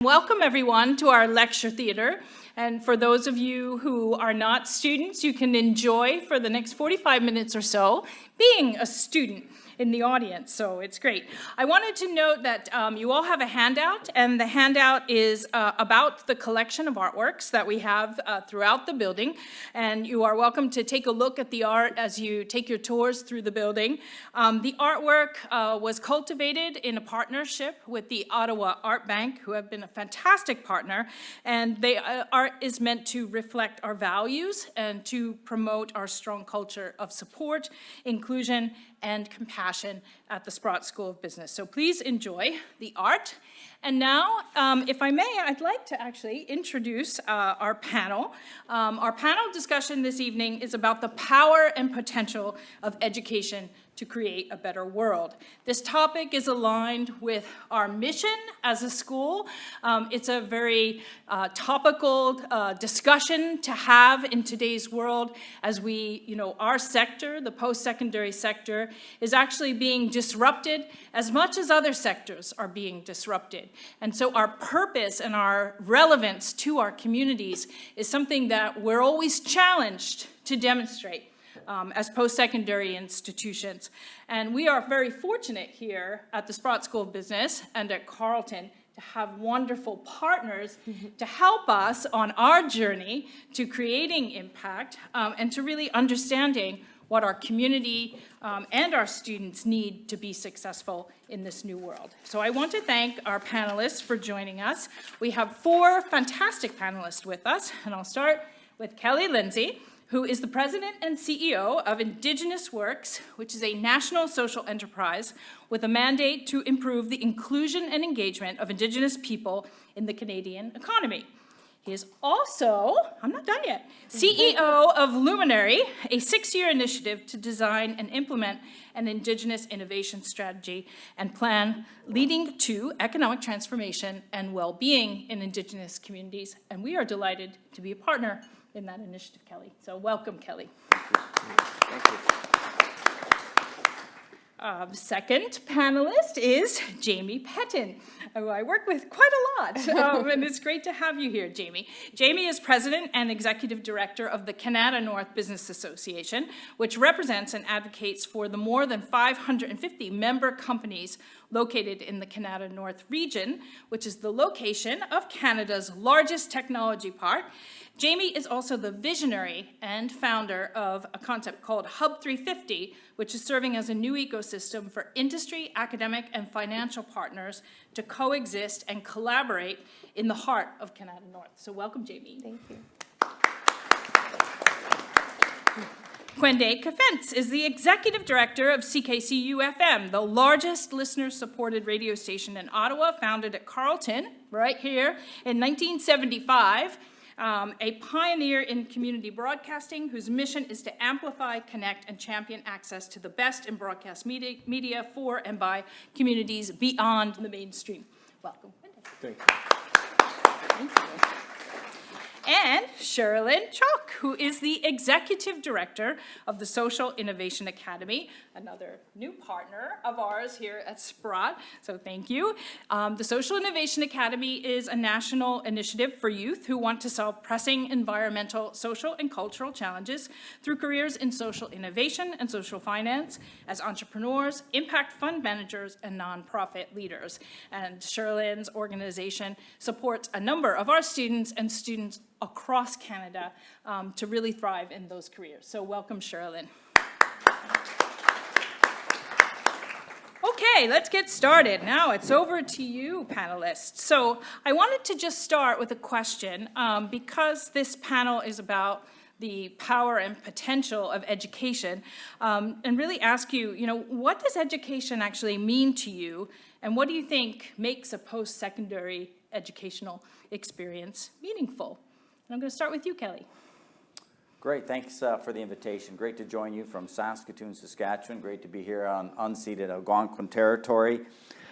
Welcome everyone to our lecture theater. And for those of you who are not students, you can enjoy for the next 45 minutes or so being a student in the audience, so it's great. I wanted to note that you all have a handout, and the handout is about the collection of artworks that we have throughout the building, and you are welcome to take a look at the art as you take your tours through the building. The artwork was cultivated in a partnership with the Ottawa Art Bank, who have been a fantastic partner, and art is meant to reflect our values and to promote our strong culture of support, inclusion, and compassion at the Sprott School of Business. So please enjoy the art. And now, if I may, I'd like to actually introduce our panel. Our panel discussion this evening is about the power and potential of education to create a better world. This topic is aligned with our mission as a school. It's a very topical discussion to have in today's world as our sector, the post-secondary sector, is actually being disrupted as much as other sectors are being disrupted. And so our purpose and our relevance to our communities is something that we're always challenged to demonstrate as post-secondary institutions. And we are very fortunate here at the Sprott School of Business and at Carleton to have wonderful partners to help us on our journey to creating impact and to really understanding what our community and our students need to be successful in this new world. So I want to thank our panelists for joining us. We have 4 fantastic panelists with us, and I'll start with Kelly Lendsay, who is the president and CEO of Indigenous Works, which is a national social enterprise with a mandate to improve the inclusion and engagement of Indigenous people in the Canadian economy. He is also, I'm not done yet, CEO of Luminary, a 6-year initiative to design and implement an Indigenous innovation strategy and plan leading to economic transformation and well-being in Indigenous communities. And we are delighted to be a partner in that initiative, Kelly. So welcome, Kelly. Thank you. The second panelist is Jamie Petten, who I work with quite a lot, and it's great to have you here, Jamie. Jamie is president and executive director of the Kanata North Business Association, which represents and advocates for the more than 550 member companies located in the Kanata North region, which is the location of Canada's largest technology park. Jamie is also the visionary and founder of a concept called Hub 350, which is serving as a new ecosystem for industry, academic, and financial partners to coexist and collaborate in the heart of Kanata North. So welcome, Jamie. Thank you. Kwende Kefentse is the executive director of CKCU FM, the largest listener-supported radio station in Ottawa, founded at Carleton, right here, in 1975. A pioneer in community broadcasting whose mission is to amplify, connect, and champion access to the best in broadcast media for and by communities beyond the mainstream. Welcome. Thank you. Thank you. And Cheralyn Chok, who is the executive director of the Social Innovation Academy, another new partner of ours here at Sprott, so thank you. The Social Innovation Academy is a national initiative for youth who want to solve pressing environmental, social, and cultural challenges through careers in social innovation and social finance as entrepreneurs, impact fund managers, and nonprofit leaders. And Cheralyn's organization supports a number of our students and students across Canada to really thrive in those careers. So welcome, Cheralyn. Okay, let's get started. Now it's over to you, panelists. So I wanted to just start with a question because this panel is about the power and potential of education and really ask you, what does education actually mean to you? And what do you think makes a post-secondary educational experience meaningful? And I'm going to start with you, Kelly. Great, thanks for the invitation. Great to join you from Saskatoon, Saskatchewan. Great to be here on unceded Algonquin territory.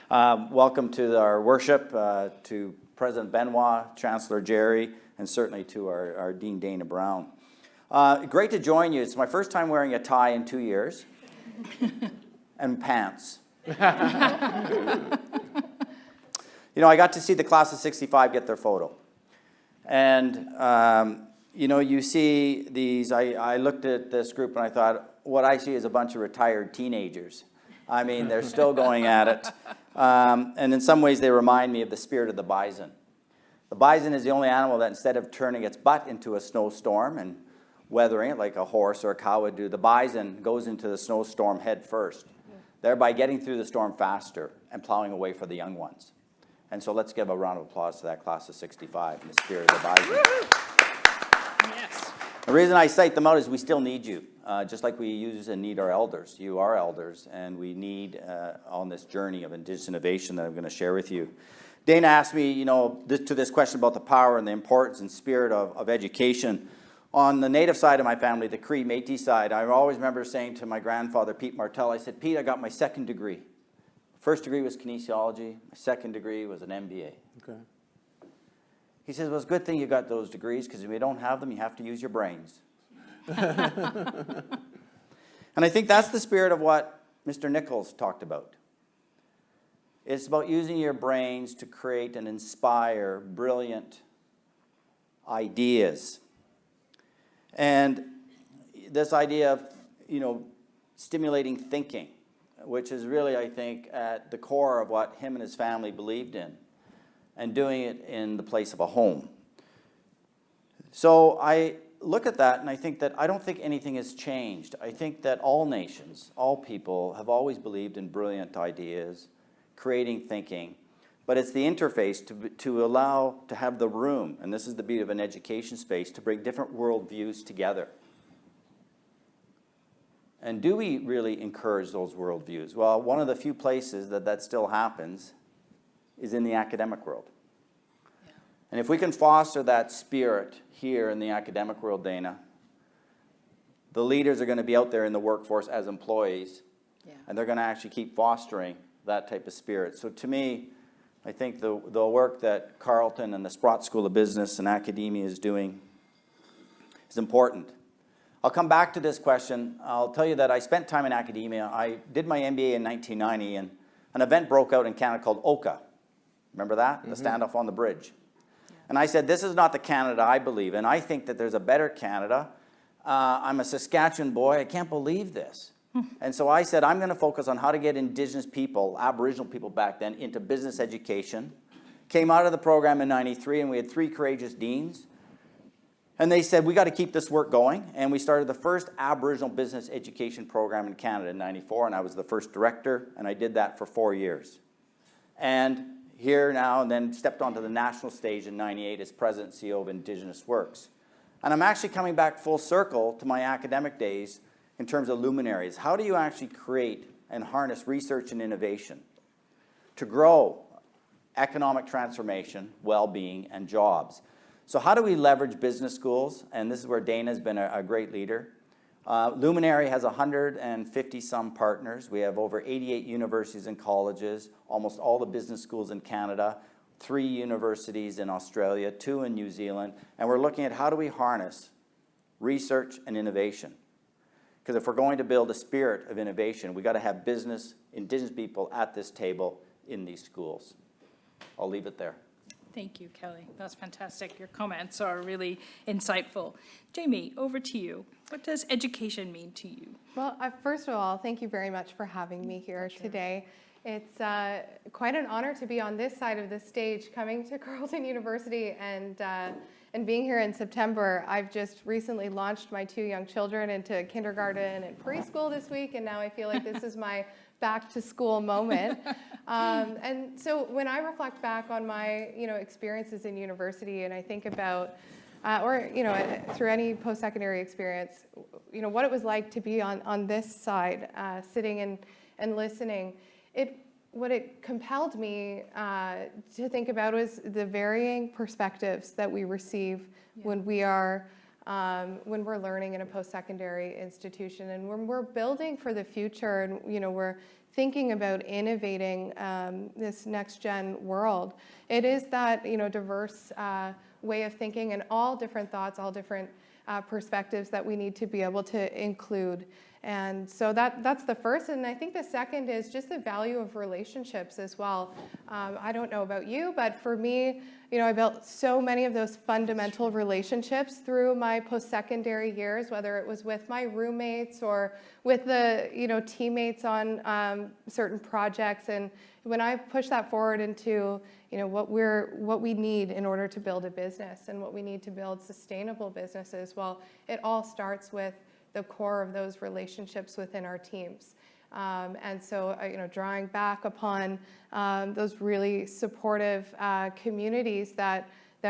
Welcome to our worship, to President Benoit, Chancellor Jerry, and certainly to our Dean Dana Brown. Great to join you. It's my first time wearing a tie in 2 years, and pants. You know, I got to see the class of 65 get their photo. And, you know, you see these, I looked at this group and I thought, what I see is a bunch of retired teenagers. I mean, they're still going at it. And in some ways, they remind me of the spirit of the bison. The bison is the only animal that instead of turning its butt into a snowstorm and weathering it like a horse or a cow would do, the bison goes into the snowstorm head first, thereby getting through the storm faster and plowing a way for the young ones. And so let's give a round of applause to that class of 65 in the spirit of the bison. Yes. The reason I cite them out is we still need you, just like we use and need our elders. You are elders, and we need on this journey of Indigenous innovation that I'm going to share with you. Dana asked me, you know, to this question about the power and the importance and spirit of education. On the Native side of my family, the Cree Métis side, I always remember saying to my grandfather, Pete Martell, I said, Pete, I got my second degree. First degree was kinesiology. My second degree was an MBA. Okay. He says, well, it's a good thing you got those degrees, because if you don't have them, you have to use your brains. And I think that's the spirit of what Mr. Nichols talked about. It's about using your brains to create and inspire brilliant ideas. And this idea of, you know, stimulating thinking, which is really, I think, at the core of what him and his family believed in, and doing it in the place of a home. So I look at that and I think that I don't think anything has changed. I think that all nations, all people have always believed in brilliant ideas, creating thinking, but it's the interface to allow, to have the room, and this is the beauty of an education space, to bring different worldviews together. And do we really encourage those worldviews? Well, one of the few places that still happens is in the academic world. Yeah. And if we can foster that spirit here in the academic world, Dana, the leaders are going to be out there in the workforce as employees, and they're going to actually keep fostering that type of spirit. So to me, I think the work that Carleton and the Sprott School of Business and Academia is doing is important. I'll come back to this question. I'll tell you that I spent time in academia. I did my MBA in 1990, and an event broke out in Canada called OCA. Remember that? Mm-hmm. The standoff on the bridge. Yeah. And I said, this is not the Canada I believe in. I think that there's a better Canada. I'm a Saskatchewan boy. I can't believe this. And so I said, I'm going to focus on how to get Indigenous people, Aboriginal people back then, into business education. Came out of the program in '93, and we had 3 courageous deans. And they said, we got to keep this work going. And we started the first Aboriginal business education program in Canada in '94, and I was the first director, and I did that for 4 years. And here now, and then stepped onto the national stage in '98 as president and CEO of Indigenous Works. And I'm actually coming back full circle to my academic days in terms of luminaries. How do you actually create and harness research and innovation to grow economic transformation, well-being, and jobs? So how do we leverage business schools? And this is where Dana's been a great leader. Luminary has 150-some partners. We have over 88 universities and colleges, almost all the business schools in Canada, 3 universities in Australia, 2 in New Zealand, and we're looking at how do we harness research and innovation. Because if we're going to build a spirit of innovation, we've got to have business, Indigenous people at this table in these schools. I'll leave it there. Thank you, Kelly. That's fantastic. Your comments are really insightful. Jamie, over to you. What does education mean to you? Well, first of all, thank you very much for having me here today. It's quite an honor to be on this side of the stage, coming to Carleton University and being here in September. I've just recently launched my 2 young children into kindergarten and preschool this week, and now I feel like this is my back to school moment. And so when I reflect back on my experiences in university, and I think about or through any post-secondary experience, what it was like to be on this side, sitting and listening, what it compelled me to think about was the varying perspectives that we receive when we're learning in a post-secondary institution, and when we're building for the future, and we're thinking about innovating this next-gen world. It is that diverse way of thinking, and all different thoughts, all different perspectives that we need to be able to include. And so that's the first. And I think the second is just the value of relationships as well. I don't know about you, but for me, I built so many of those fundamental relationships through my post-secondary years, whether it was with my roommates or with the, teammates on certain projects. And when I push that forward into, what we need in order to build a business and what we need to build sustainable businesses, well, it all starts with the core of those relationships within our teams. And so, drawing back upon those really supportive communities that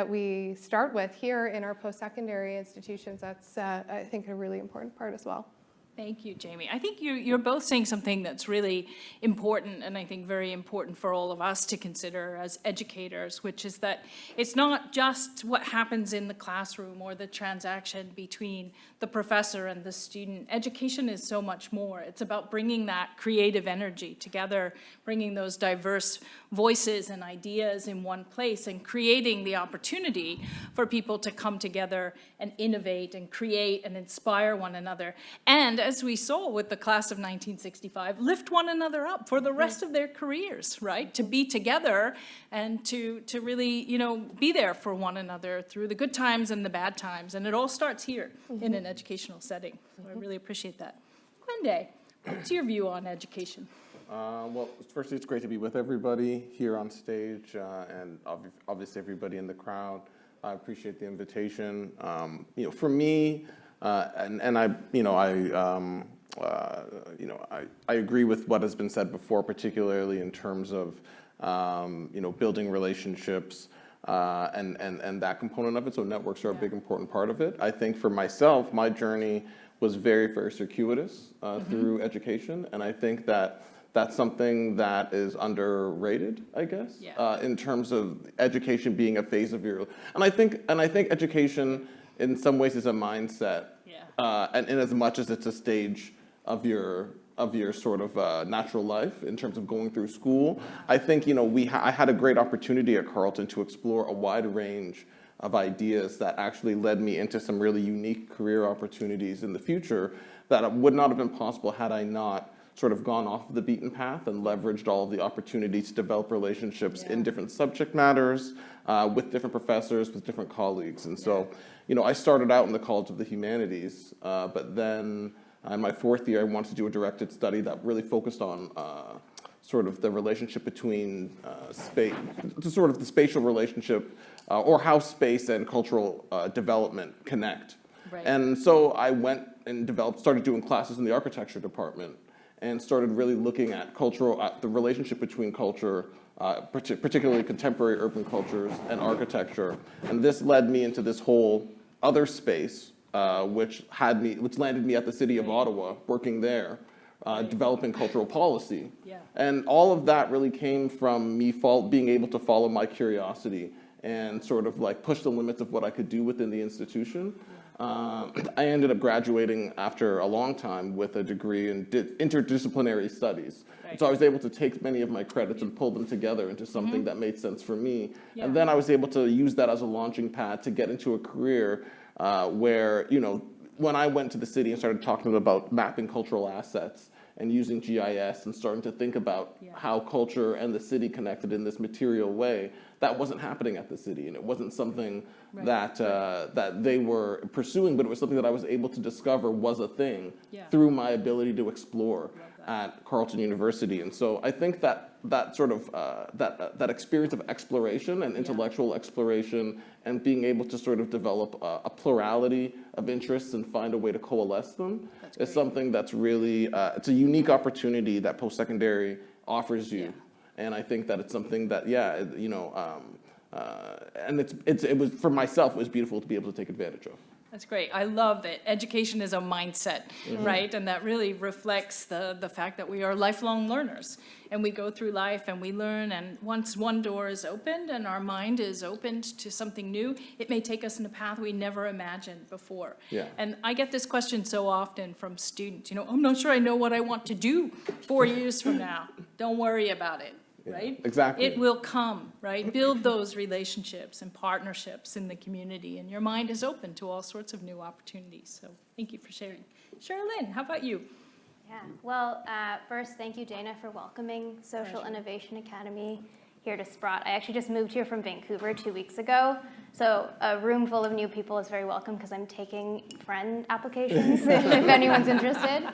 we start with here in our post-secondary institutions, that's, I think, a really important part as well. Thank you, Jamie. I think you're both saying something that's really important, and I think very important for all of us to consider as educators, which is that it's not just what happens in the classroom or the transaction between the professor and the student. Education is so much more. It's about bringing that creative energy together, bringing those diverse voices and ideas in one place, and creating the opportunity for people to come together and innovate and create and inspire one another. And as we saw with the class of 1965, lift one another up for the rest of their careers, right? To be together and to really, be there for one another through the good times and the bad times. And it all starts here in an educational setting. So I really appreciate that. Kwende, what's your view on education? Well, firstly, it's great to be with everybody here on stage and obviously everybody in the crowd. I appreciate the invitation. For me, I agree with what has been said before, particularly in terms of building relationships and that component of it. So networks are a big important part of it. I think for myself, my journey was very, very circuitous through education, and I think that that's something that is underrated, I guess, in terms of education being a phase of your. And I think education, in some ways, is a mindset, and in as much as it's a stage of your sort of natural life in terms of going through school. I think I had a great opportunity at Carleton to explore a wide range of ideas that actually led me into some really unique career opportunities in the future that would not have been possible had I not sort of gone off the beaten path and leveraged all of the opportunities to develop relationships in different subject matters, with different professors, with different colleagues. And so, I started out in the College of the Humanities, but then in my fourth year, I wanted to do a directed study that really focused on sort of the relationship between space, sort of the spatial relationship, or how space and cultural development connect. Right. And so I went and started doing classes in the architecture department, and started really looking at the relationship between culture, particularly contemporary urban cultures and architecture. And this led me into this whole other space, which landed me at the city of Ottawa, working there, developing cultural policy. Yeah. And all of that really came from me being able to follow my curiosity and sort of like push the limits of what I could do within the institution. I ended up graduating after a long time with a degree in interdisciplinary studies. Right. So I was able to take many of my credits and pull them together into something that made sense for me. Yeah. And then I was able to use that as a launching pad to get into a career where, when I went to the city and started talking about mapping cultural assets and using GIS and starting to think about how culture and the city connected in this material way, that wasn't happening at the city, and it wasn't something that they were pursuing, but it was something that I was able to discover was a thing through my ability to explore at Carleton University. And so I think that sort of that experience of exploration and intellectual exploration and being able to sort of develop a plurality of interests and find a way to coalesce them is something that's really it's a unique opportunity that post-secondary offers you. Yeah. And I think that it's something that, and it was, for myself, it was beautiful to be able to take advantage of. That's great. I love that education is a mindset, right? And that really reflects the fact that we are lifelong learners. And we go through life and we learn, and once one door is opened and our mind is opened to something new, it may take us in a path we never imagined before. Yeah. And I get this question so often from students, I'm not sure I know what I want to do 4 years from now. Don't worry about it. Right? Exactly. It will come, right? Build those relationships and partnerships in the community, and your mind is open to all sorts of new opportunities. So thank you for sharing. Cheralyn, how about you? Yeah, well, first, thank you, Dana, for welcoming Social Innovation Academy here to Sprott. I actually just moved here from Vancouver 2 weeks ago, so a room full of new people is very welcome because I'm taking friend applications if anyone's interested.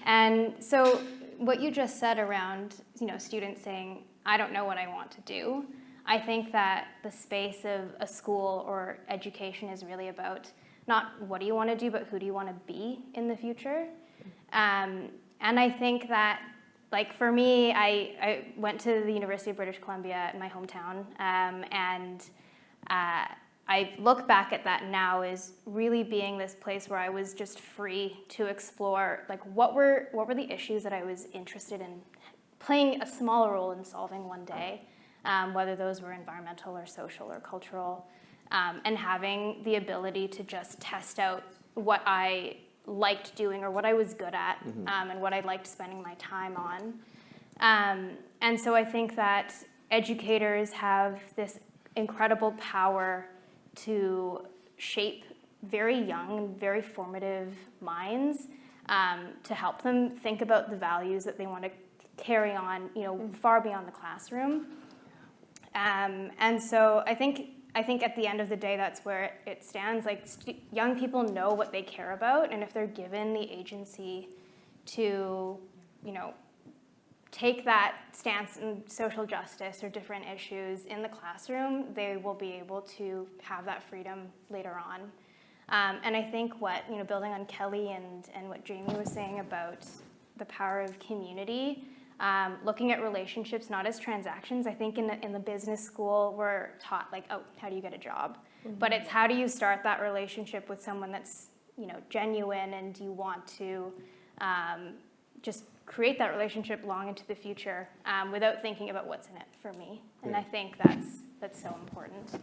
And so what you just said around, students saying, I don't know what I want to do, I think that the space of a school or education is really about not what do you want to do, but who do you want to be in the future. And I think that, like for me, I went to the University of British Columbia in my hometown, and I look back at that now as really being this place where I was just free to explore, like what were the issues that I was interested in playing a small role in solving one day, whether those were environmental or social or cultural, and having the ability to just test out what I liked doing or what I was good at, and what I liked spending my time on. And so I think that educators have this incredible power to shape very young, very formative minds, to help them think about the values that they want to carry on, far beyond the classroom. And so I think at the end of the day, that's where it stands. Like young people know what they care about, and if they're given the agency to, take that stance in social justice or different issues in the classroom, they will be able to have that freedom later on. And I think what, building on Kelly and what Jamie was saying about the power of community, looking at relationships not as transactions. I think in the business school we're taught like, oh, how do you get a job? But it's how do you start that relationship with someone that's genuine, and you want to just create that relationship long into the future without thinking about what's in it for me. And I think that's so important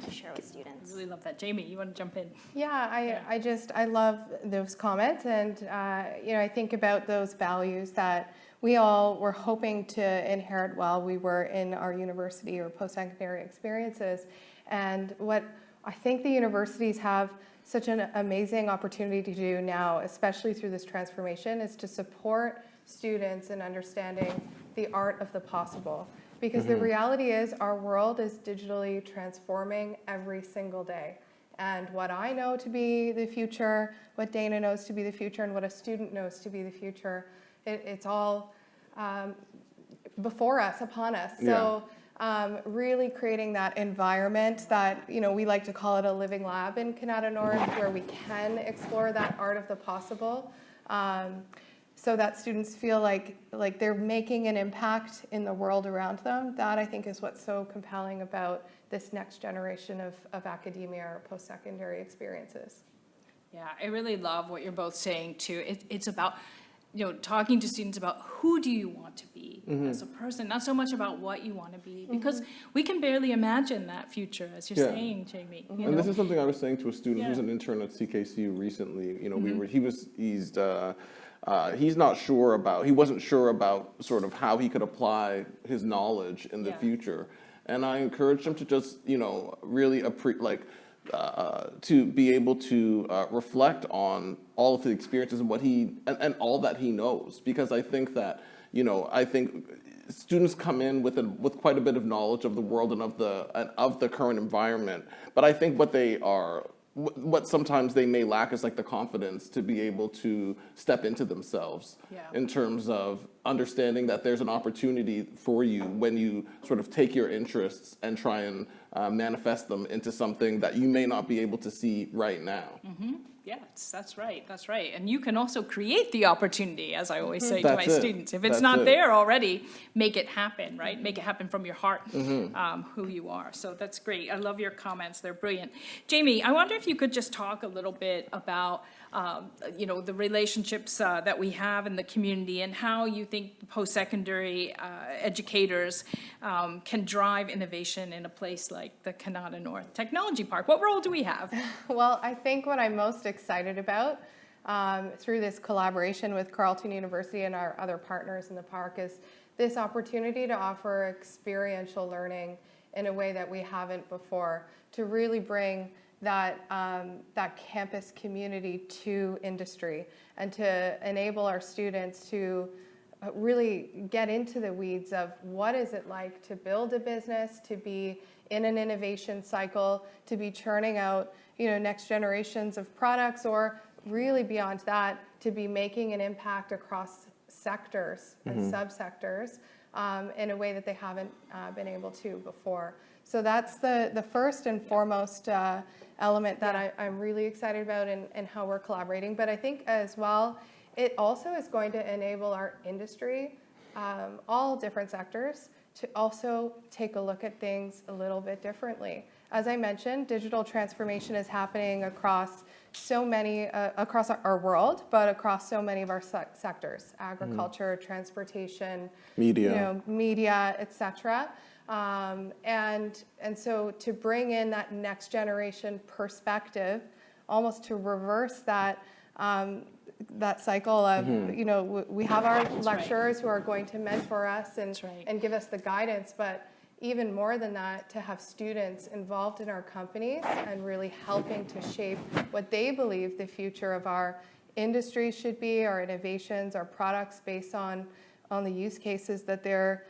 to share with students. I really love that. Jamie, you want to jump in? Yeah, I love those comments, and I think about those values that we all were hoping to inherit while we were in our university or post-secondary experiences. And what I think the universities have such an amazing opportunity to do now, especially through this transformation, is to support students in understanding the art of the possible. Because the reality is our world is digitally transforming every single day. And what I know to be the future, what Dana knows to be the future, and what a student knows to be the future, it's all before us, upon us. So really creating that environment that, we like to call it a living lab in Kanata North, where we can explore that art of the possible, so that students feel like they're making an impact in the world around them. That, I think, is what's so compelling about this next generation of academia or post-secondary experiences. Yeah, I really love what you're both saying too. It's about, talking to students about who do you want to be as a person, not so much about what you want to be, because we can barely imagine that future, as you're saying, Jamie. And this is something I was saying to a student who's an intern at CKCU recently. He wasn't sure about sort of how he could apply his knowledge in the future. And I encouraged him to just, really to be able to reflect on all of the experiences and what and all that he knows. Because I think that, students come in with quite a bit of knowledge of the world and of the current environment. But I think what sometimes they may lack is like the confidence to be able to step into themselves in terms of understanding that there's an opportunity for you when you sort of take your interests and try and manifest them into something that you may not be able to see right now. Yes, that's right. And you can also create the opportunity, as I always say to my students. If it's That's not it. there already, make it happen, right? Make it happen from your heart, who you are. So that's great. I love your comments. They're brilliant. Jamie, I wonder if you could just talk a little bit about, the relationships that we have in the community and how you think post-secondary educators can drive innovation in a place like the Kanata North Technology Park. What role do we have? Well, I think what I'm most excited about through this collaboration with Carleton University and our other partners in the park is this opportunity to offer experiential learning in a way that we haven't before, to really bring that, that campus community to industry, and to enable our students to really get into the weeds of what is it like to build a business, to be in an innovation cycle, to be churning out, next generations of products, or really beyond that, to be making an impact across sectors and subsectors in a way that they haven't been able to before. So that's the first and foremost element that I'm really excited about, and how we're collaborating. But I think as well, it also is going to enable our industry, all different sectors, to also take a look at things a little bit differently. As I mentioned, digital transformation is happening across so many, across our world, but across so many of our sectors: agriculture, transportation, media, etc. And so to bring in that next generation perspective, almost to reverse that that cycle of, we have our lecturers who are going to mentor us and give us the guidance, but even more than that, to have students involved in our companies and really helping to shape what they believe the future of our industry should be, our innovations, our products, based on the use cases that they're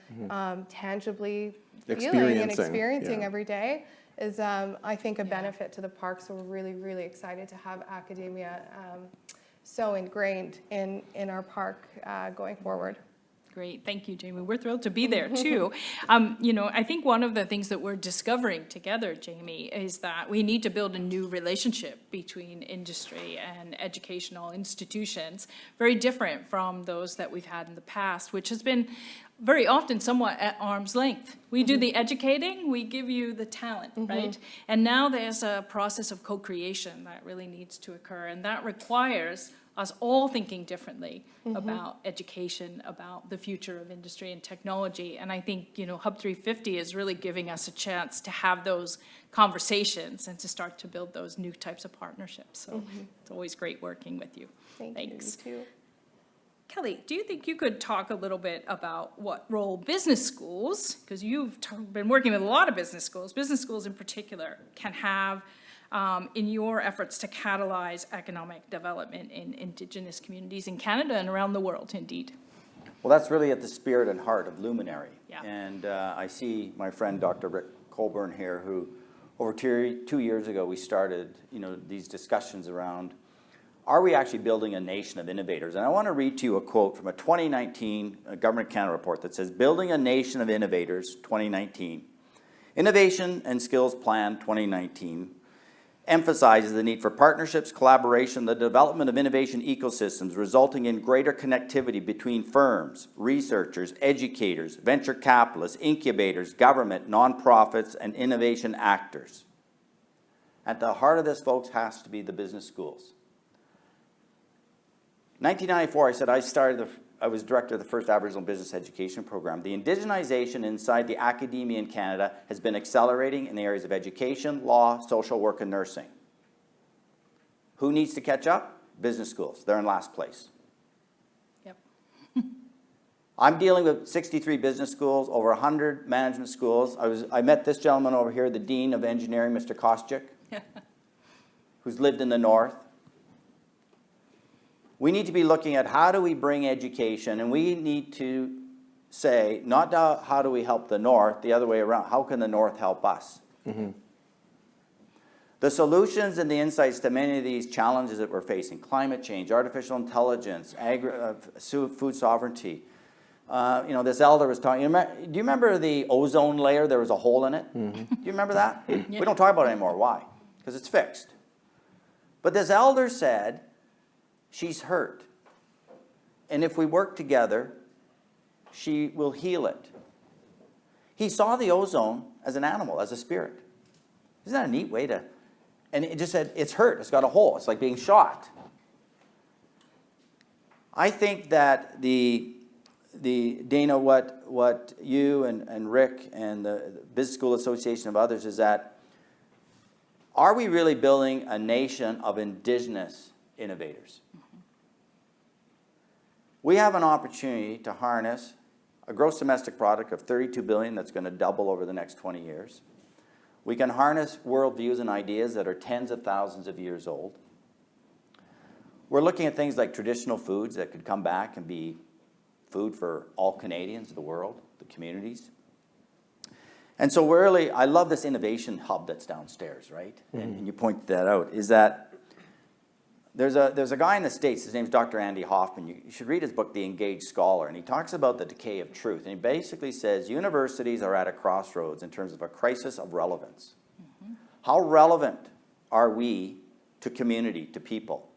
tangibly feeling and experiencing every day, is, I think, a benefit to the park. So we're really, really excited to have academia so ingrained in our park going forward. Great, thank you, Jamie. We're thrilled to be there too. I think one of the things that we're discovering together, Jamie, is that we need to build a new relationship between industry and educational institutions, very different from those that we've had in the past, which has been very often somewhat at arm's length. We do the educating, we give you the talent, right? And now there's a process of co-creation that really needs to occur, and that requires us all thinking differently about education, about the future of industry and technology. And I think, Hub 350 is really giving us a chance to have those conversations and to start to build those new types of partnerships. So it's always great working with you. Thanks. You too. Kelly, do you think you could talk a little bit about what role business schools, because you've been working with a lot of business schools in particular, can have in your efforts to catalyze economic development in Indigenous communities in Canada and around the world, indeed? Well, that's really at the spirit and heart of Luminary. Yeah. And I see my friend Dr. Rick Colburn here, who over 2 years ago we started these discussions around, are we actually building a nation of innovators? And I want to read to you a quote from a 2019 Government of Canada report that says, "Building a Nation of Innovators 2019. Innovation and Skills Plan 2019 emphasizes the need for partnerships, collaboration, the development of innovation ecosystems, resulting in greater connectivity between firms, researchers, educators, venture capitalists, incubators, government, nonprofits, and innovation actors." At the heart of this, folks, has to be the business schools. 1994, I was director of the first Aboriginal business education program. The indigenization inside the academia in Canada has been accelerating in the areas of education, law, social work, and nursing. Who needs to catch up? Business schools. They're in last place. Yep. I'm dealing with 63 business schools, over 100 management schools. I met this gentleman over here, the Dean of Engineering, Mr. Kostyuk, who's lived in the north. We need to be looking at how do we bring education, and we need to say, not how do we help the north, the other way around, how can the north help us? The solutions and the insights to many of these challenges that we're facing, climate change, artificial intelligence, food sovereignty. This elder was talking, do you remember the ozone layer? There was a hole in it. Do you remember that? We don't talk about it anymore. Why? Because it's fixed. But this elder said, she's hurt. And if we work together, she will heal it. He saw the ozone as an animal, as a spirit. Isn't that a neat way to... And it just said, it's hurt, it's got a hole, it's like being shot. I think that Dana, what you and Rick and the Business School Association of others is that, are we really building a nation of Indigenous innovators? We have an opportunity to harness a gross domestic product of $32 billion that's going to double over the next 20 years. We can harness worldviews and ideas that are tens of thousands of years old. We're looking at things like traditional foods that could come back and be food for all Canadians, the world, the communities. And so really, I love this innovation hub that's downstairs, right? And you pointed that out, is that there's a guy in the States, his name's Dr. Andy Hoffman. You should read his book, The Engaged Scholar, and he talks about the decay of truth. And he basically says universities are at a crossroads in terms of a crisis of relevance. How relevant are we to community, to people?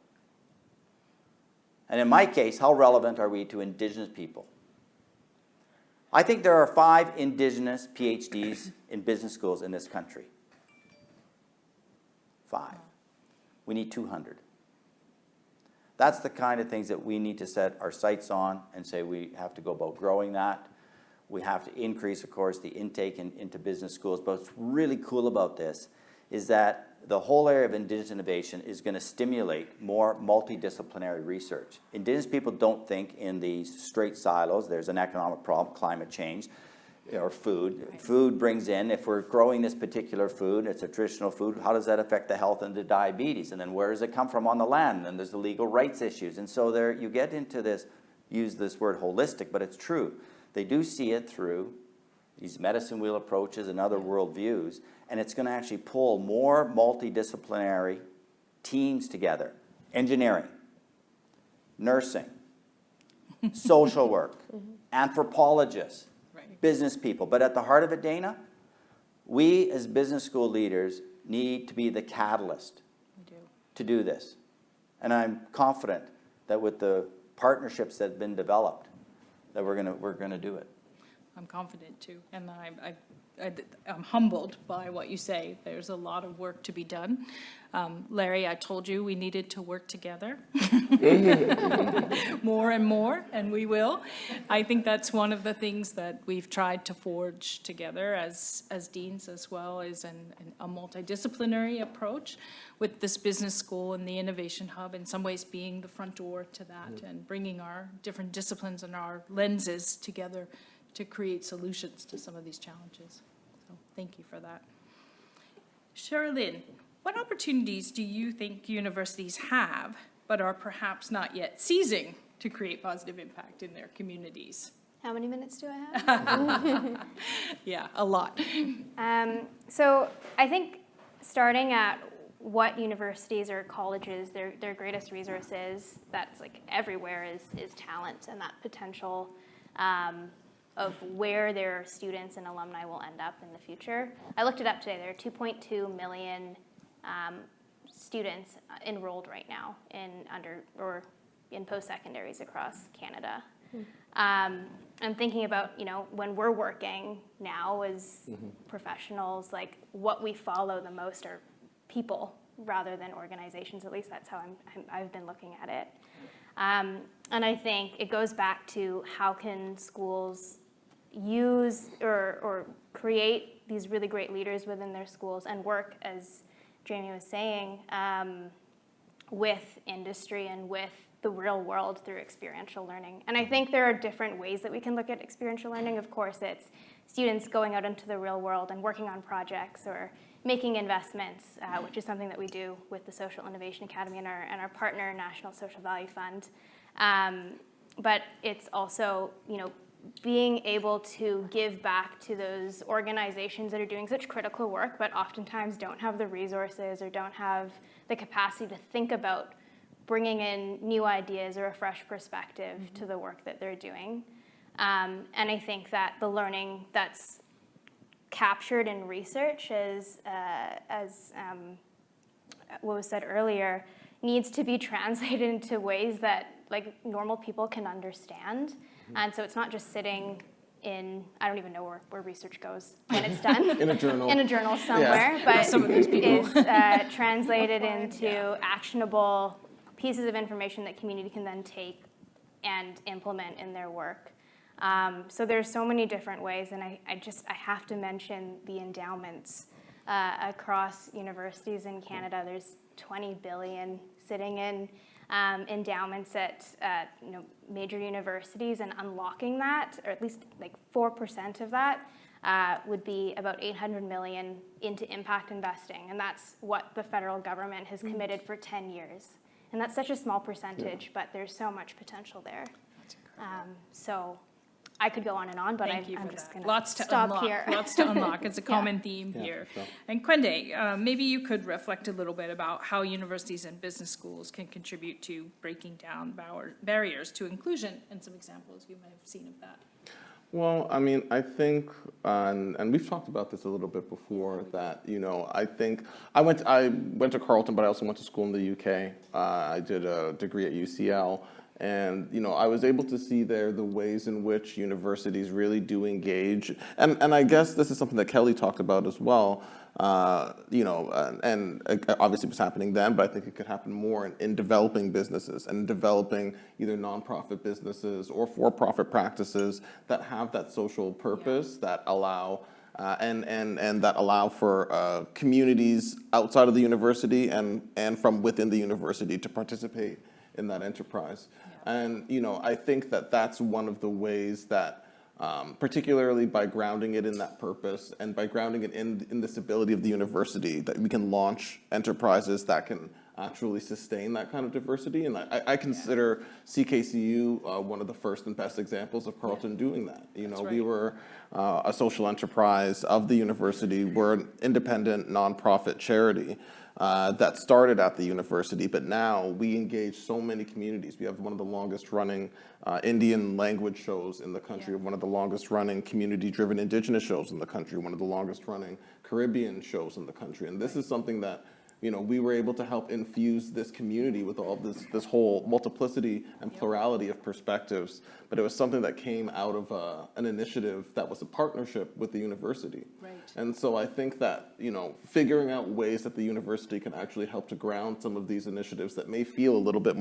And in my case, how relevant are we to Indigenous people? I think there are 5 Indigenous PhDs in business schools in this country. 5. We need 200. That's the kind of things that we need to set our sights on and say we have to go about growing that. We have to increase, of course, the intake into business schools. But what's really cool about this is that the whole area of Indigenous innovation is going to stimulate more multidisciplinary research. Indigenous people don't think in these straight silos. There's an economic problem, climate change, or food. Right. Food brings in, if we're growing this particular food, it's a traditional food, how does that affect the health and the diabetes? And then where does it come from on the land? And then there's the legal rights issues. And so there you get into this, use this word holistic, but it's true. They do see it through these medicine wheel approaches and other worldviews, and it's going to actually pull more multidisciplinary teams together. Engineering, nursing, social work, anthropologists, business people. But at the heart of it, Dana, we as business school leaders need to be the catalyst to do this. And I'm confident that with the partnerships that have been developed, that we're gonna do it. I'm confident too, and I'm humbled by what you say. There's a lot of work to be done. Larry, I told you we needed to work together more and more, and we will. I think that's one of the things that we've tried to forge together as deans as well, is a multidisciplinary approach with this business school and the Innovation Hub, in some ways being the front door to that, and bringing our different disciplines and our lenses together to create solutions to some of these challenges. So thank you for that. Cheralyn, what opportunities do you think universities have but are perhaps not yet seizing to create positive impact in their communities? How many minutes do I have? Yeah, a lot. So I think starting at what universities or colleges, their greatest resource is, that's like everywhere, is talent and that potential of where their students and alumni will end up in the future. I looked it up today. There are 2.2 million students enrolled right now in post-secondaries across Canada. I'm thinking about, when we're working now as professionals, like what we follow the most are people rather than organizations. At least that's how I've been looking at it. And I think it goes back to how can schools use or create these really great leaders within their schools and work, as Jamie was saying, with industry and with the real world through experiential learning. And I think there are different ways that we can look at experiential learning. Of course, it's students going out into the real world and working on projects or making investments, which is something that we do with the Social Innovation Academy and our partner, National Social Value Fund. But it's also, being able to give back to those organizations that are doing such critical work, but oftentimes don't have the resources or don't have the capacity to think about bringing in new ideas or a fresh perspective to the work that they're doing. And I think that the learning that's captured in research, as what was said earlier, needs to be translated into ways that normal people can understand. And so it's not just sitting in, I don't even know where research goes when it's done. In a journal. In a journal somewhere, but some of these people. is translated into actionable pieces of information that community can then take and implement in their work. So there's so many different ways, and I have to mention the endowments across universities in Canada. There's 20 billion sitting in endowments at major universities, and unlocking that, or at least 4% of that, would be about 800 million into impact investing, and that's what the federal government has committed for 10 years. And that's such a small percentage, but there's so much potential there. So I could go on and on, but I'm just going to stop here. Lots to unlock. It's a common theme Yeah, here. for sure. And Kwende, maybe you could reflect a little bit about how universities and business schools can contribute to breaking down barriers to inclusion, and some examples you might have seen of that. Well, I mean, I think, and we've talked about this a little bit before, that, you know, I think, I went to Carleton, but I also went to school in the UK. I did a degree at UCL, and, you know, I was able to see there the ways in which universities really do engage, and I guess this is something that Kelly talked about as well, you know, and obviously it was happening then, but I think it could happen more in developing businesses and developing either nonprofit businesses or for-profit practices that have that social purpose, that allow and that allow for communities outside of the university and from within the university to participate in that enterprise. And, you know, I think that that's one of the ways that particularly by grounding it in that purpose and by grounding it in this ability of the university, that we can launch enterprises that can actually sustain that kind of diversity. And I consider CKCU one of the first and best examples of Carleton doing that. You know, we were a social enterprise of the university. We're an independent nonprofit charity that started at the university, but now we engage so many communities. We have one of the longest running Indian language shows in the country, one of the longest running community-driven Indigenous shows in the country, one of the longest running Caribbean shows in the country. And this is something that, you know, we were able to help infuse this community with all this whole multiplicity and plurality of perspectives. But it was something that came out of an initiative that was a partnership with the university. Right. And so I think that, you know, figuring out ways that the university can actually help to ground some of these initiatives that may feel a little bit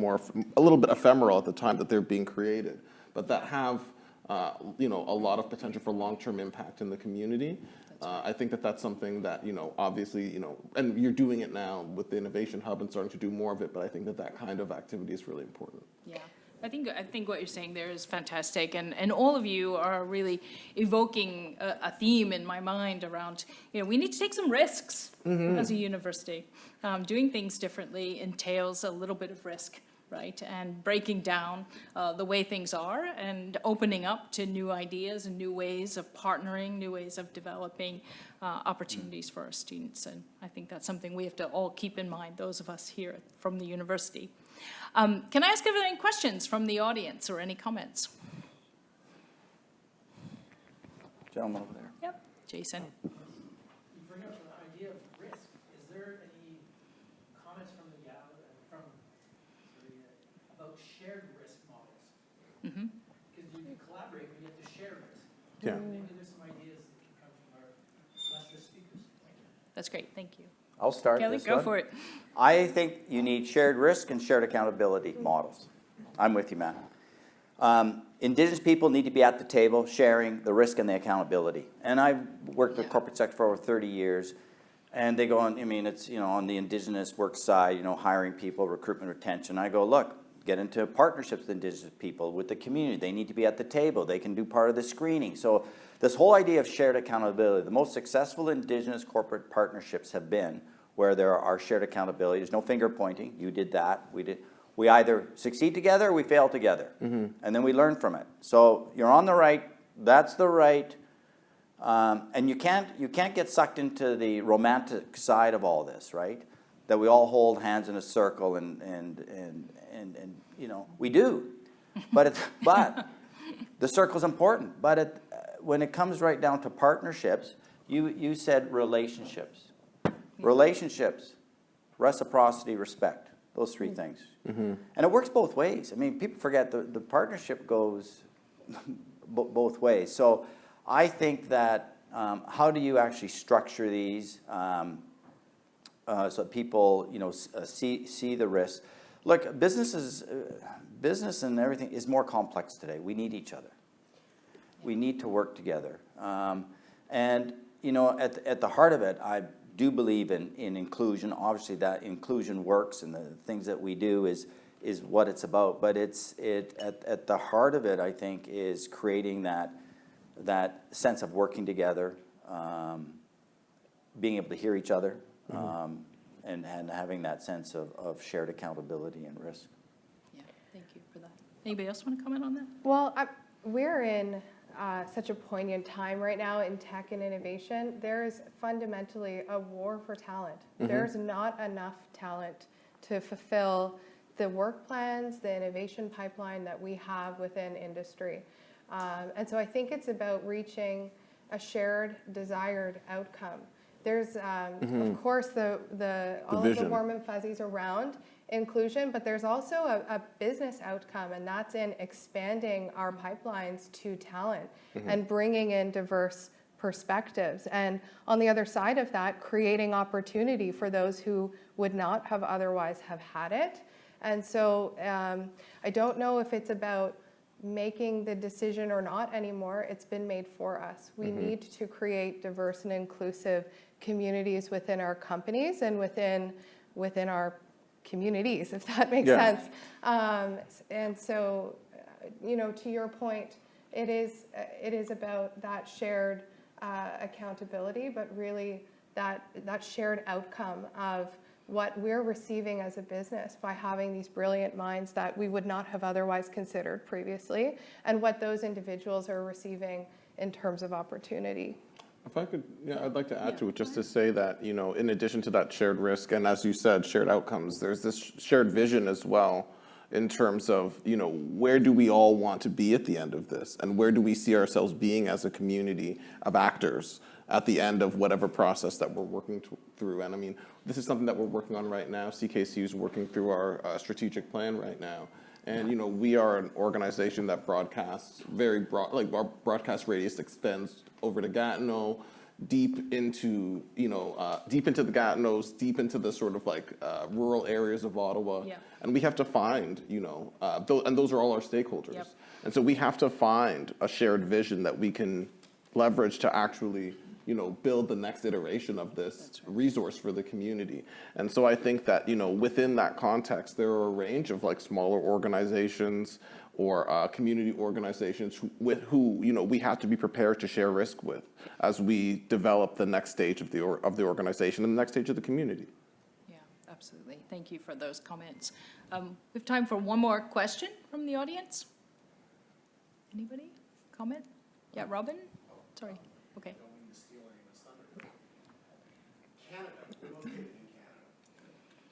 ephemeral at the time that they're being created, but that have, you know, a lot of potential for long-term impact in the community. I think that that's something that, you know, obviously, you know, and you're doing it now with the Innovation Hub and starting to do more of it, but I think that that kind of activity is really important. Yeah, I think what you're saying there is fantastic, and all of you are really evoking a theme in my mind around, you know, we need to take some risks as a university. Doing things differently entails a little bit of risk, right? And breaking down the way things are and opening up to new ideas and new ways of partnering, new ways of developing opportunities for our students. And I think that's something we have to all keep in mind, those of us here from the university. Can I ask if there are any questions from the audience or any comments? Gentleman over there. Yep, Jason. You bring up the idea of risk. Is there any comments from the about shared risk models? Because you can collaborate, but you have to share risk. Yeah. Maybe there's some ideas that can come from our lesser speakers. That's great, thank you. I'll start Kelly, this go one. for it. I think you need shared risk and shared accountability models. I'm with you, man. Indigenous people need to be at the table sharing the risk and the accountability. And I've worked with corporate sector for over 30 years, and they go on, I mean, it's, you know, on the Indigenous Works side, you know, hiring people, recruitment, retention. I go, look, get into partnerships with Indigenous people, with the community. They need to be at the table. They can do part of the screening. So this whole idea of shared accountability, the most successful Indigenous corporate partnerships have been where there are shared accountability. There's no finger pointing. You did that. We did. We either succeed together or we fail together. And then we learn from it. So you're on the right. That's the right. And you can't get sucked into the romantic side of all this, right? That we all hold hands in a circle and you know, we do. But the circle's important. But when it comes right down to partnerships, you said relationships. Relationships, reciprocity, respect. Those three things. And it works both ways. I mean, people forget the partnership goes both ways. So I think that how do you actually structure these so people, you know, see the risk? Look, business and everything is more complex today. We need each other. We need to work together. And, you know, at the heart of it, I do believe in inclusion. Obviously, that inclusion works, and the things that we do is what it's about. But at the heart of it, I think, is creating that that sense of working together, being able to hear each other, and having that sense of shared accountability and risk. Yeah, thank you for that. Anybody else want to comment on that? Well, we're in such a poignant time right now in tech and innovation. There's fundamentally a war for talent. There's not enough talent to fulfill the work plans, the innovation pipeline that we have within industry. And so I think it's about reaching a shared desired outcome. There's, of course, all of the warm and fuzzies around inclusion, but there's also a business outcome, and that's in expanding our pipelines to talent and bringing in diverse perspectives. And on the other side of that, creating opportunity for those who would not have otherwise have had it. And so I don't know if it's about making the decision or not anymore. It's been made for us. We need to create diverse and inclusive communities within our companies and within our communities, if that makes sense. And so, you know, to your point, it is about that shared accountability, but really that shared outcome of what we're receiving as a business by having these brilliant minds that we would not have otherwise considered previously, and what those individuals are receiving in terms of opportunity. If I could, I'd like to add to it just to say that, you know, in addition to that shared risk, and as you said, shared outcomes, there's this shared vision as well in terms of, you know, where do we all want to be at the end of this? And where do we see ourselves being as a community of actors at the end of whatever process that we're working through? And I mean, this is something that we're working on right now. CKCU is working through our strategic plan right now. And, you know, we are an organization that broadcasts very broad, like our broadcast radius extends over to Gatineau, deep into, you know, deep into the Gatineaus, deep into the sort of like rural areas of Ottawa. Yeah. And we have to find, you know, and those are all our stakeholders. Yep. And so we have to find a shared vision that we can leverage to actually, you know, build the next iteration of this resource for the community. And so I think that, you know, within that context, there are a range of like smaller organizations or community organizations with who, you know, we have to be prepared to share risk with as we develop the next stage of the organization and the next stage of the community. Yeah, absolutely. Thank you for those comments. We have time for one more question from the audience. Anybody? Comment? Yeah, Robin? Sorry. Okay. Canada, we're located in Canada,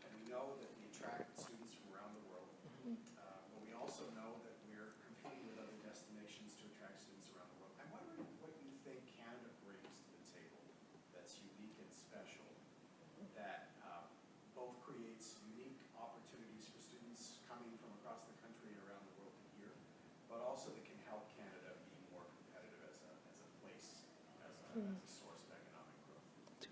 and we know that we attract students from around the world, but we also know that we're competing with other destinations to attract students around the world. I'm wondering what you think Canada brings to the table that's unique and special, that both creates unique opportunities for students coming from across the country and around the world to here, but also that can help Canada be more competitive as a place, as a source of economic growth.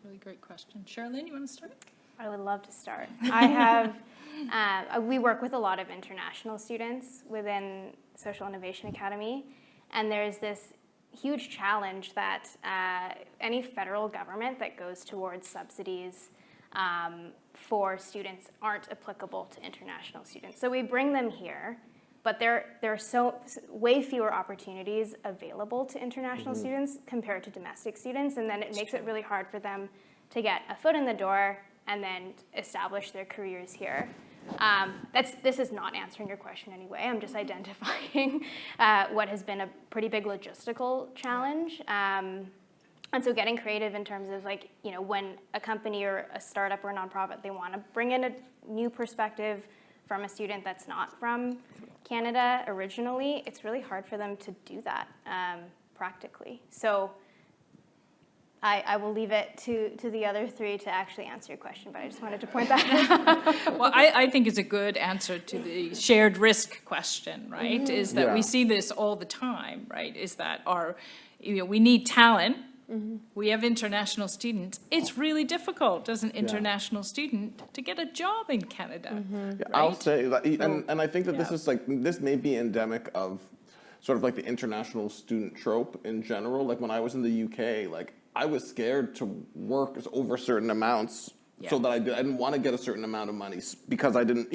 Really great question. Cheralyn, you want to start? I would love to start. I have, we work with a lot of international students within Social Innovation Academy, and there's this huge challenge that any federal government that goes towards subsidies for students aren't applicable to international students. So we bring them here, but there are way fewer opportunities available to international students compared to domestic students, and then it makes it really hard for them to get a foot in the door and then establish their careers here. This is not answering your question anyway. I'm just identifying what has been a pretty big logistical challenge. And so getting creative in terms of, like, you know, when a company or a startup or a nonprofit, they want to bring in a new perspective from a student that's not from Canada originally, it's really hard for them to do that practically. So I will leave it to the other three to actually answer your question, but I just wanted to point that out. Well, I think it's a good answer to the shared risk question, right? Is that we see this all the time, right? Is that we need talent. We have international students. It's really difficult as an international student to get a job in Canada. Right? I'll say that, and I think that this is this may be endemic of sort of like the international student trope in general. Like when I was in the UK, like I was scared to work over certain amounts So that I didn't want to get a certain amount of money because I didn't,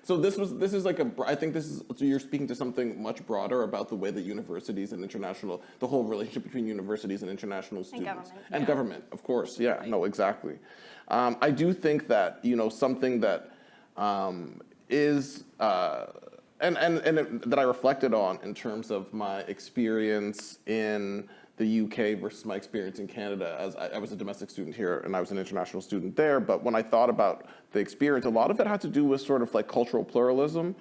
so this is like I think this is, so you're speaking to something much broader about the way that universities and the whole relationship between universities and international students. And government, of course, yeah, right. No, exactly. I do think that, something that is, and that I reflected on in terms of my experience in the UK versus my experience in Canada, as I was a domestic student here and I was an international student there, but when I thought about the experience, a lot of it had to do with sort of like cultural pluralism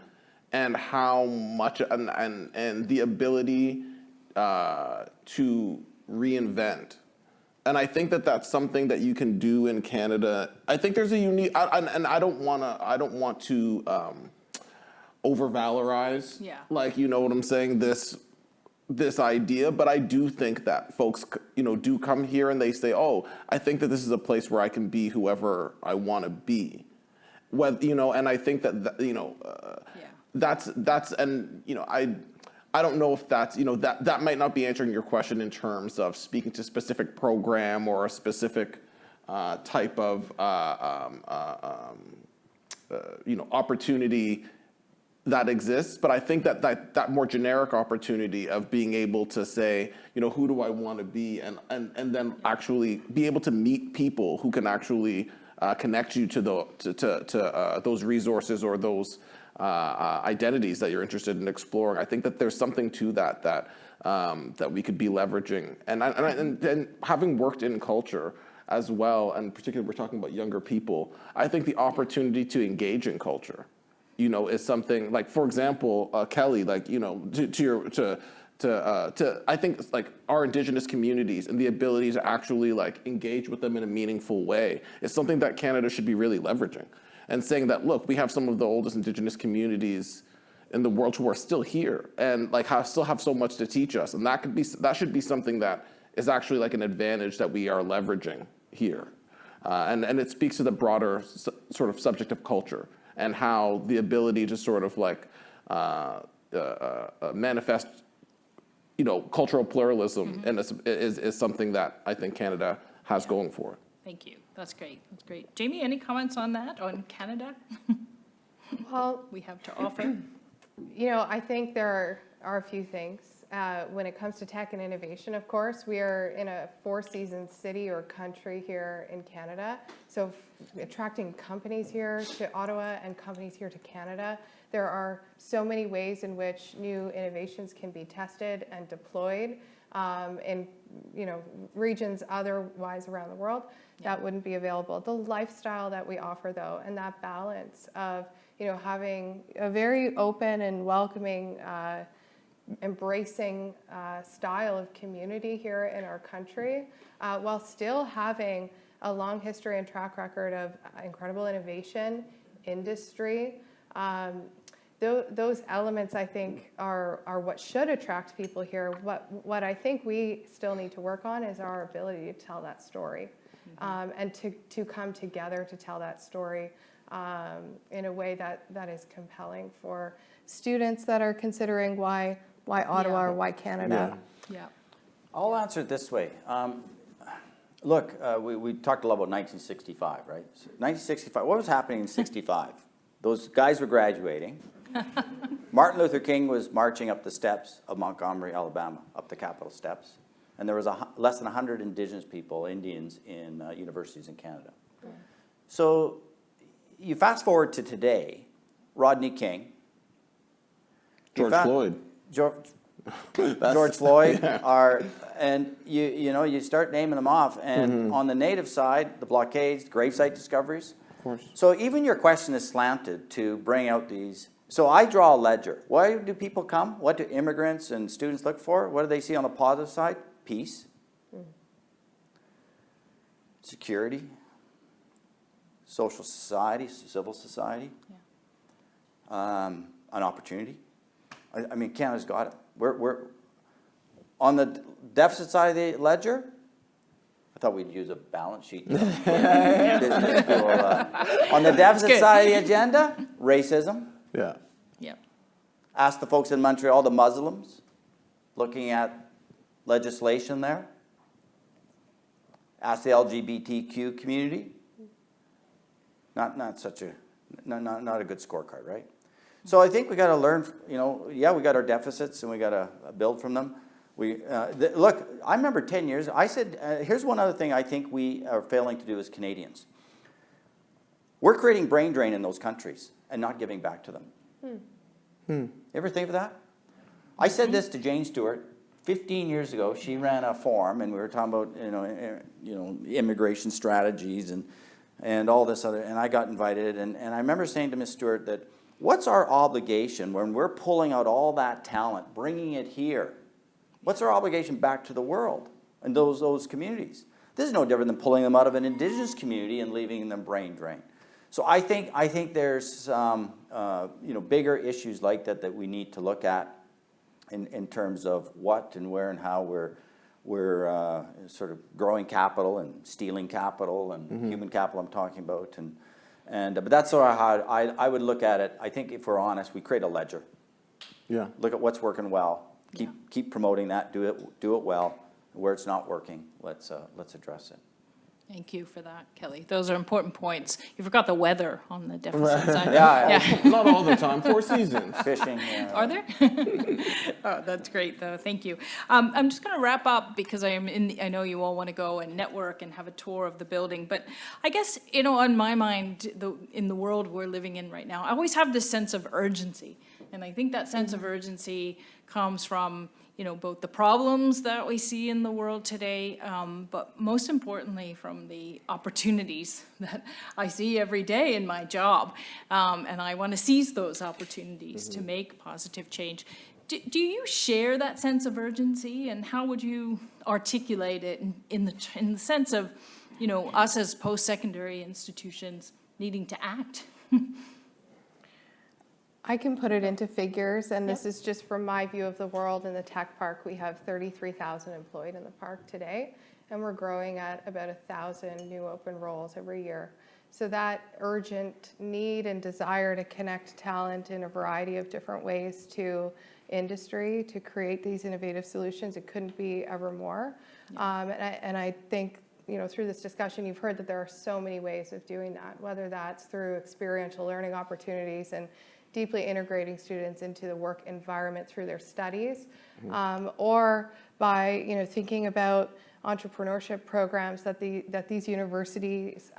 and how much, and the ability to reinvent. And I think that that's something that you can do in Canada. I think there's a unique, and I don't want to over-valorize, like, you know what I'm saying, this idea, but I do think that folks, do come here and they say, oh, I think that this is a place where I can be whoever I want to be. And I think that, that's, and, I don't know if that's, that might not be answering your question in terms of speaking to a specific program or a specific type of, opportunity that exists, but I think that more generic opportunity of being able to say, who do I want to be, and then actually be able to meet people who can actually connect you to those resources or those identities that you're interested in exploring. I think that there's something to that we could be leveraging, and having worked in culture as well, and particularly we're talking about younger people, I think the opportunity to engage in culture, is something like, for example, Kelly, like, to I think like our Indigenous communities and the ability to actually like engage with them in a meaningful way is something that Canada should be really leveraging, and saying that, look, we have some of the oldest Indigenous communities in the world who are still here and like still have so much to teach us, and that should be something that is actually like an advantage that we are leveraging here, and it speaks to the broader sort of subject of culture, and how the ability to sort of like manifest, cultural pluralism is something that I think Canada has going for it. Thank you. That's great. That's great. Jamie, any comments on that, on Canada? Well, we have to offer. I think there are a few things. When it comes to tech and innovation, of course, we are in a four-season city or country here in Canada. So attracting companies here to Ottawa and companies here to Canada, there are so many ways in which new innovations can be tested and deployed in regions otherwise around the world that wouldn't be available. The lifestyle that we offer, though, and that balance of having a very open and welcoming embracing style of community here in our country, while still having a long history and track record of incredible innovation, industry. Those elements, I think, are what should attract people here. What I think we still need to work on is our ability to tell that story, and to come together to tell that story in a way that is compelling for students that are considering why Ottawa or why Canada. Yeah. I'll answer it this way. Look, we talked a lot about 1965, right? 1965, what was happening in 65? Those guys were graduating. Martin Luther King was marching up the steps of Montgomery, Alabama, up the Capitol steps. And there was less than 100 Indigenous people, Indians, in universities in Canada. So you fast forward to today, Rodney King. George Floyd. George Floyd are, and you start naming them off, and on the native side, the blockades, the gravesite discoveries. Of course. So even your question is slanted to bring out these. So I draw a ledger. Why do people come? What do immigrants and students look for? What do they see on the positive side? Peace, security, social society, civil society, an opportunity. I mean, Canada's got it. We're on the deficit side of the ledger. I thought we'd use a balance sheet. Business school. On the deficit side of the agenda, racism. Yeah. Yeah. Ask the folks in Montreal, the Muslims, looking at legislation there. Ask the LGBTQ community. not such a, not a good scorecard, right? So I think we got to learn, you know, yeah, we got our deficits and we got to build from them. Look, I remember 10 years, I said, here's one other thing I think we are failing to do as Canadians. We're creating brain drain in those countries and not giving back to them. You ever think of that? I said this to Jane Stewart 15 years ago. She ran a forum and we were talking about, you know, immigration strategies and all this other, and I got invited, and I remember saying to Ms. Stewart that, what's our obligation when we're pulling out all that talent, bringing it here? What's our obligation back to the world and those communities? This is no different than pulling them out of an Indigenous community and leaving them brain drained. So I think there's you know, bigger issues like that we need to look at in terms of what and where and how we're sort of growing capital and stealing capital and human capital I'm talking about, but that's sort of how I would look at it. I think if we're honest, we create a ledger. Yeah. Look at what's working well. Keep promoting that. Do it well. Where it's not working, let's address it. Thank you for that, Kelly. Those are important points. You forgot the weather on the deficit side. Yeah. Not all the time, 4 seasons. Fishing. Are there? Oh, that's great, though. Thank you. I'm just going to wrap up because I know you all want to go and network and have a tour of the building. But I guess, you know, on my mind, in the world we're living in right now, I always have this sense of urgency. And I think that sense of urgency comes from, you know, both the problems that we see in the world today, but most importantly from the opportunities that I see every day in my job. And I want to seize those opportunities to make positive change. Do you share that sense of urgency, and how would you articulate it in the sense of, you know, us as post-secondary institutions needing to act? I can put it into figures, and this is just from my view of the world. In the tech park, we have 33,000 employed in the park today, and we're growing at about 1,000 new open roles every year. So that urgent need and desire to connect talent in a variety of different ways to industry to create these innovative solutions, it couldn't be ever more. And I think, you know, through this discussion, you've heard that there are so many ways of doing that, whether that's through experiential learning opportunities and deeply integrating students into the work environment through their studies, or by, you know, thinking about entrepreneurship programs that these universities,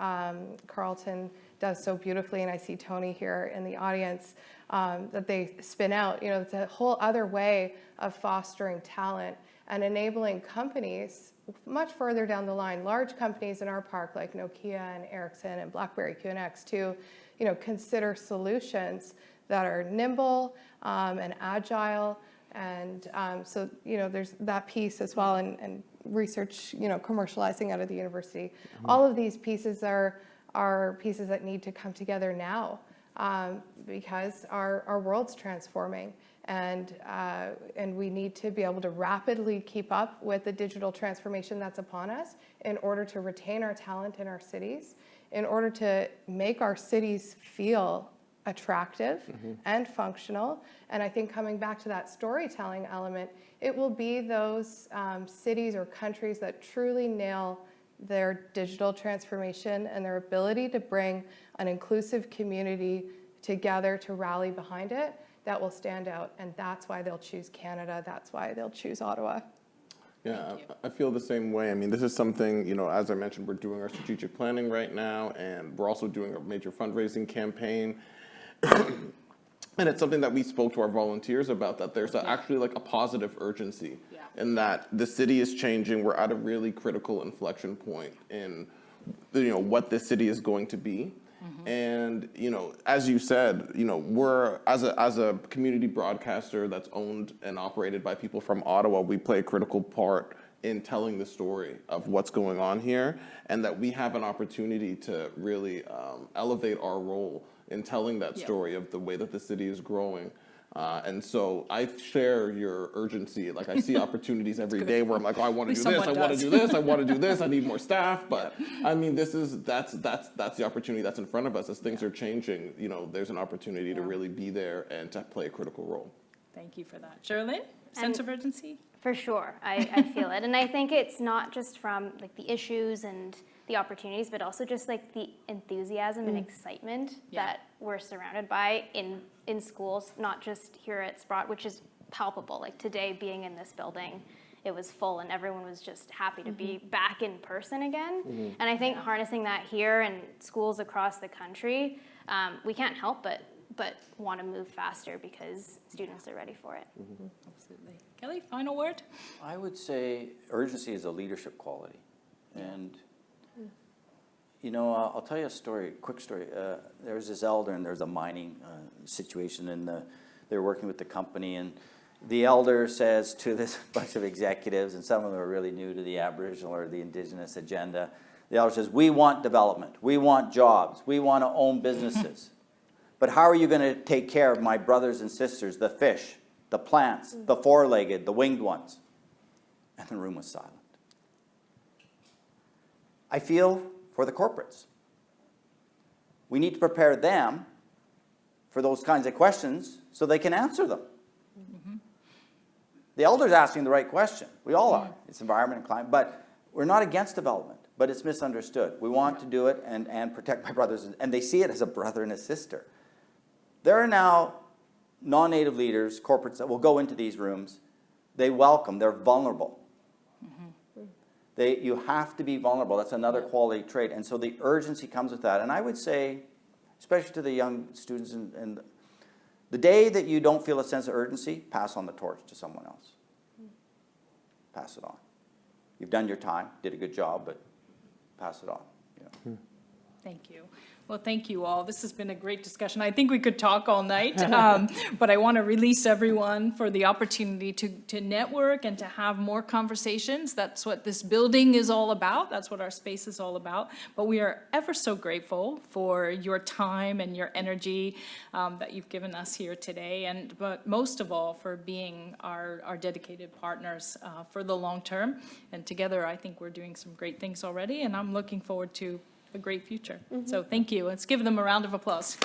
Carleton does so beautifully, and I see Tony here in the audience, that they spin out. You know, it's a whole other way of fostering talent and enabling companies much further down the line, large companies in our park like Nokia and Ericsson and BlackBerry QNX, to, you know, consider solutions that are nimble and agile, and so, you know, there's that piece as well, and research, you know, commercializing out of the university. All of these pieces are pieces that need to come together now, because our world's transforming, and we need to be able to rapidly keep up with the digital transformation that's upon us in order to retain our talent in our cities, in order to make our cities feel attractive and functional. And I think coming back to that storytelling element, it will be those cities or countries that truly nail their digital transformation and their ability to bring an inclusive community together to rally behind it that will stand out. And that's why they'll choose Canada. That's why they'll choose Ottawa. Yeah, I feel the same way. I mean, this is something, you know, as I mentioned, we're doing our strategic planning right now, and we're also doing a major fundraising campaign. And it's something that we spoke to our volunteers about, that there's actually like a positive urgency in that the city is changing. We're at a really critical inflection point in, you know, what this city is going to be. And, you know, as you said, you know, we're, as a community broadcaster that's owned and operated by people from Ottawa, we play a critical part in telling the story of what's going on here, and that we have an opportunity to really elevate our role in telling that story of the way that the city is growing. And so I share your urgency. Like, I see opportunities every day where I'm like, oh, I want to do this, I want to do this, I want to do this, I need more staff. But I mean, that's the opportunity that's in front of us. As things are changing, you know, there's an opportunity to really be there and to play a critical role. Thank you for that. Cheralyn, sense of urgency? For sure, I feel it. And I think it's not just from like the issues and the opportunities, but also just like the enthusiasm and excitement that we're surrounded by in schools, not just here at Sprott, which is palpable. Like today, being in this building, it was full and everyone was just happy to be back in person again. And I think harnessing that here in schools across the country, we can't help but want to move faster because students are ready for it. Absolutely. Kelly, final word? I would say urgency is a leadership quality. And, you know, I'll tell you a story, quick story. There was this elder and there's a mining situation and they're working with the company, and the elder says to this bunch of executives, and some of them are really new to the Aboriginal or the Indigenous agenda, the elder says, we want development, we want jobs, we want to own businesses. But how are you going to take care of my brothers and sisters, the fish, the plants, the four-legged, the winged ones? And the room was silent. I feel for the corporates. We need to prepare them for those kinds of questions so they can answer them. The elder's asking the right question. We all are. It's environment and climate. But we're not against development, but it's misunderstood. We want to do it and protect my brothers, and they see it as a brother and a sister. There are now non-native leaders, corporates, that will go into these rooms. They welcome, they're vulnerable. You have to be vulnerable. That's another quality trait. And so the urgency comes with that. And I would say, especially to the young students, and the day that you don't feel a sense of urgency, pass on the torch to someone else. Pass it on. You've done your time, did a good job, but pass it on. You know. Thank you. Well, thank you all. This has been a great discussion. I think we could talk all night, but I want to release everyone for the opportunity to network and to have more conversations. That's what this building is all about. That's what our space is all about. But we are ever so grateful for your time and your energy that you've given us here today, but most of all for being our dedicated partners for the long term. And together, I think we're doing some great things already, and I'm looking forward to a great future. So thank you. Let's give them a round of applause.